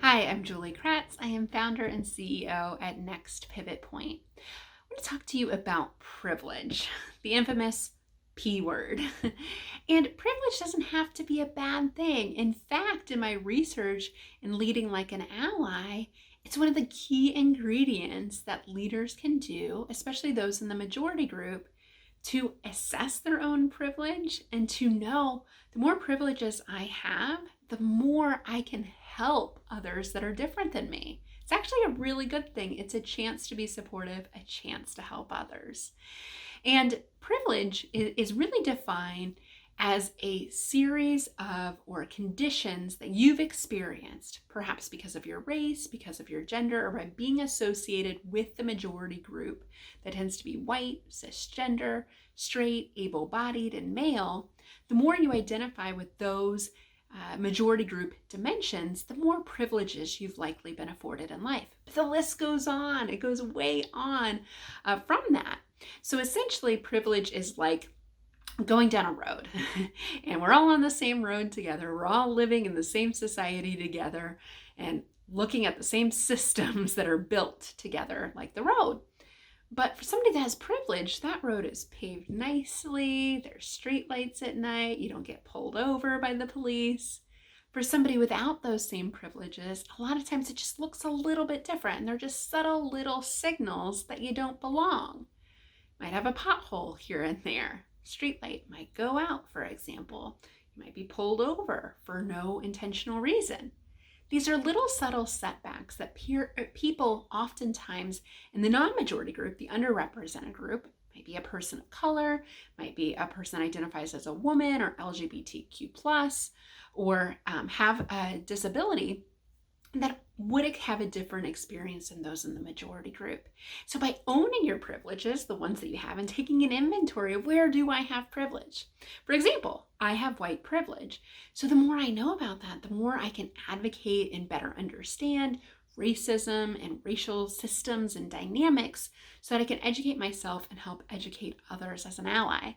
Hi, I'm Julie Kratz. I am founder and CEO at Next Pivot Point. I want to talk to you about privilege, the infamous P word. And privilege doesn't have to be a bad thing. In fact, in my research in leading like an ally, it's one of the key ingredients that leaders can do, especially those in the majority group, to assess their own privilege and to know the more privileges I have, the more I can help others that are different than me. It's actually a really good thing. It's a chance to be supportive, a chance to help others. And privilege is really defined as a series of or conditions that you've experienced, perhaps because of your race, because of your gender, or by being associated with the majority group that tends to be white, cisgender, straight, able-bodied, and male. The more you identify with those majority group dimensions, the more privileges you've likely been afforded in life. But the list goes on, it goes way on from that. So essentially, privilege is like going down a road and we're all on the same road together. We're all living in the same society together and looking at the same systems that are built together, like the road. But for somebody that has privilege, that road is paved nicely. There's street lights at night. You don't get pulled over by the police. For somebody without those same privileges, a lot of times it just looks a little bit different. And they're just subtle little signals that you don't belong. Might have a pothole here and there. Street light might go out, for example. You might be pulled over for no intentional reason. These are little subtle setbacks that people oftentimes in the non-majority group, the underrepresented group, might be a person of color, might be a person identifies as a woman or LGBTQ+, or have a disability, that would have a different experience than those in the majority group. So by owning your privileges, the ones that you have, and taking an inventory of where do I have privilege? For example, I have white privilege. So the more I know about that, the more I can advocate and better understand racism and racial systems and dynamics so that I can educate myself and help educate others as an ally.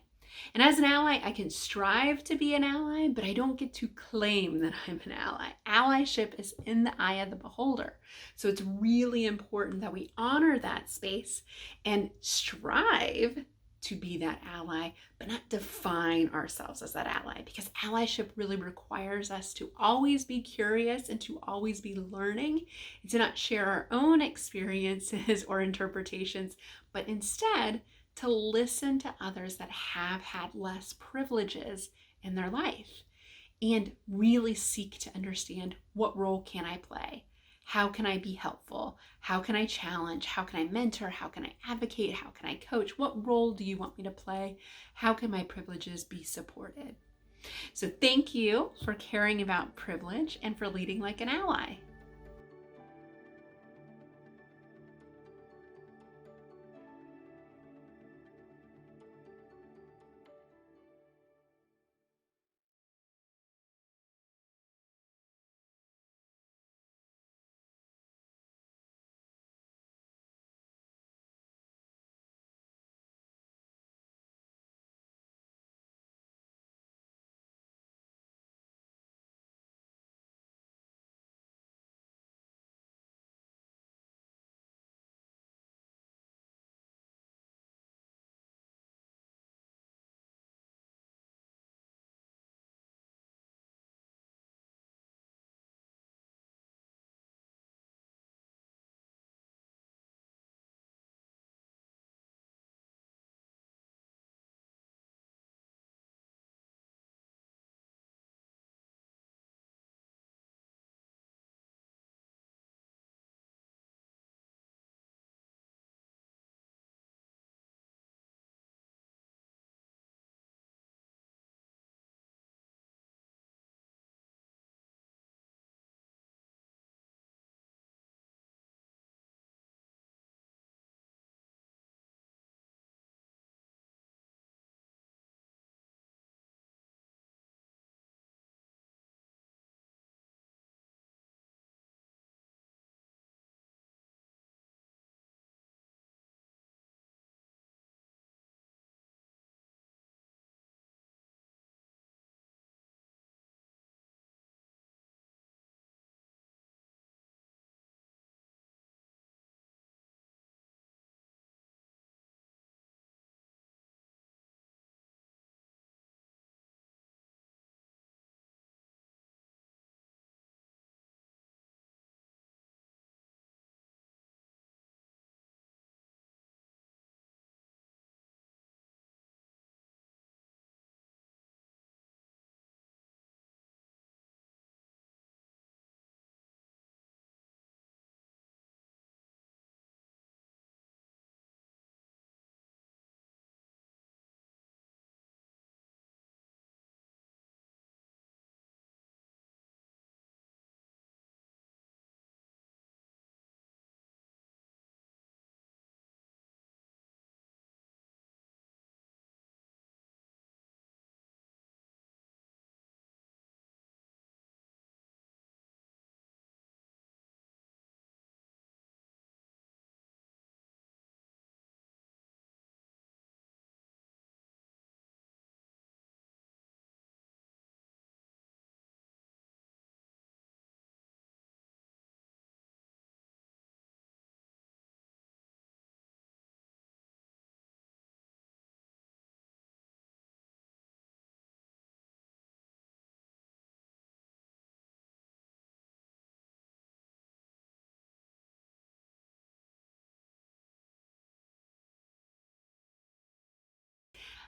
And as an ally, I can strive to be an ally, but I don't get to claim that I'm an ally. Allyship is in the eye of the beholder. So it's really important that we honor that space and strive to be that ally, but not define ourselves as that ally, because allyship really requires us to always be curious and to always be learning and to not share our own experiences or interpretations, but instead to listen to others that have had less privileges in their life and really seek to understand, what role can I play? How can I be helpful? How can I challenge? How can I mentor? How can I advocate? How can I coach? What role do you want me to play? How can my privileges be supported? So thank you for caring about privilege and for leading like an ally.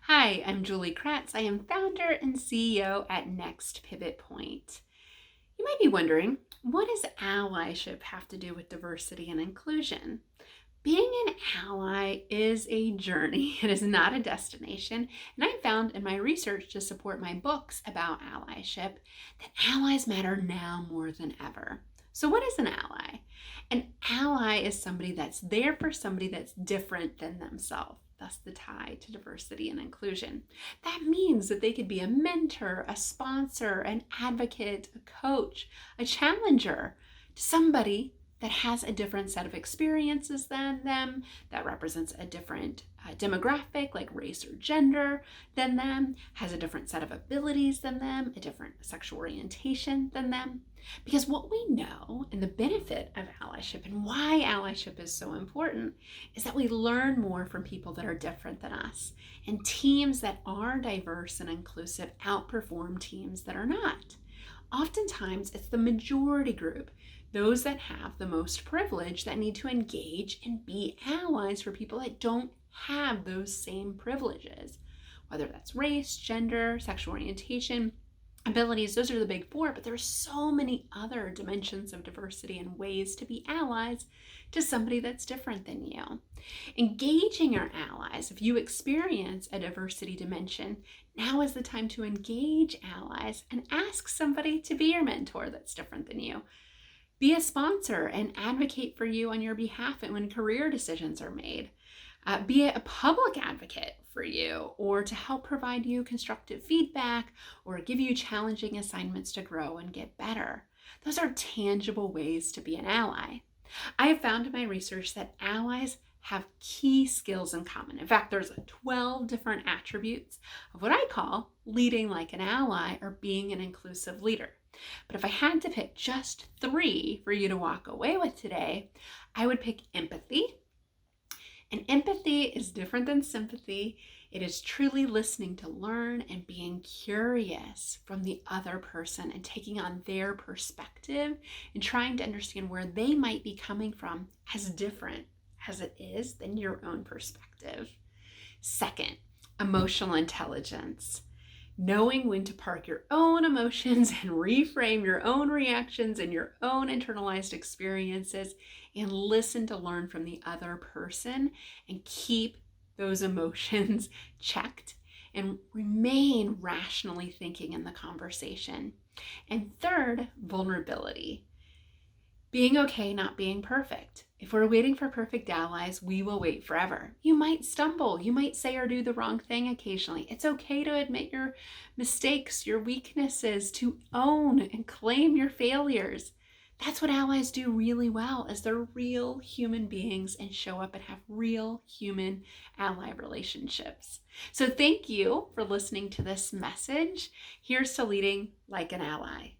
Hi, I'm Julie Kratz. I am founder and CEO at Next Pivot Point. You might be wondering, what does allyship have to do with diversity and inclusion? Being an ally is a journey. It is not a destination. And I found in my research to support my books about allyship that allies matter now more than ever. So what is an ally? An ally is somebody that's there for somebody that's different than themselves. Thus the tie to diversity and inclusion. That means that they could be a mentor, a sponsor, an advocate, a coach, a challenger to somebody that has a different set of experiences than them, that represents a different demographic like race or gender than them, has a different set of abilities than them, a different sexual orientation than them. Because what we know and the benefit of allyship and why allyship is so important is that we learn more from people that are different than us. And teams that are diverse and inclusive outperform teams that are not. Oftentimes, it's the majority group, those that have the most privilege, that need to engage and be allies for people that don't have those same privileges. Whether that's race, gender, sexual orientation, abilities, those are the big four, but there are so many other dimensions of diversity and ways to be allies to somebody that's different than you. Engaging your allies, if you experience a diversity dimension, now is the time to engage allies and ask somebody to be your mentor that's different than you. Be a sponsor and advocate for you on your behalf and when career decisions are made. Be a public advocate for you, or to help provide you constructive feedback or give you challenging assignments to grow and get better. Those are tangible ways to be an ally. I have found in my research that allies have key skills in common. In fact, there's 12 different attributes of what I call leading like an ally or being an inclusive leader. But if I had to pick just 3 for you to walk away with today, I would pick empathy. And empathy is different than sympathy. It is truly listening to learn and being curious from the other person and taking on their perspective and trying to understand where they might be coming from as different as it is than your own perspective. Second, emotional intelligence. Knowing when to park your own emotions and reframe your own reactions and your own internalized experiences and listen to learn from the other person and keep those emotions checked and remain rationally thinking in the conversation. And third, vulnerability. Being okay not being perfect. If we're waiting for perfect allies, we will wait forever. You might stumble. You might say or do the wrong thing occasionally. It's okay to admit your mistakes, your weaknesses, to own and claim your failures. That's what allies do really well, is they're real human beings and show up and have real human ally relationships. So thank you for listening to this message. Here's to leading like an ally.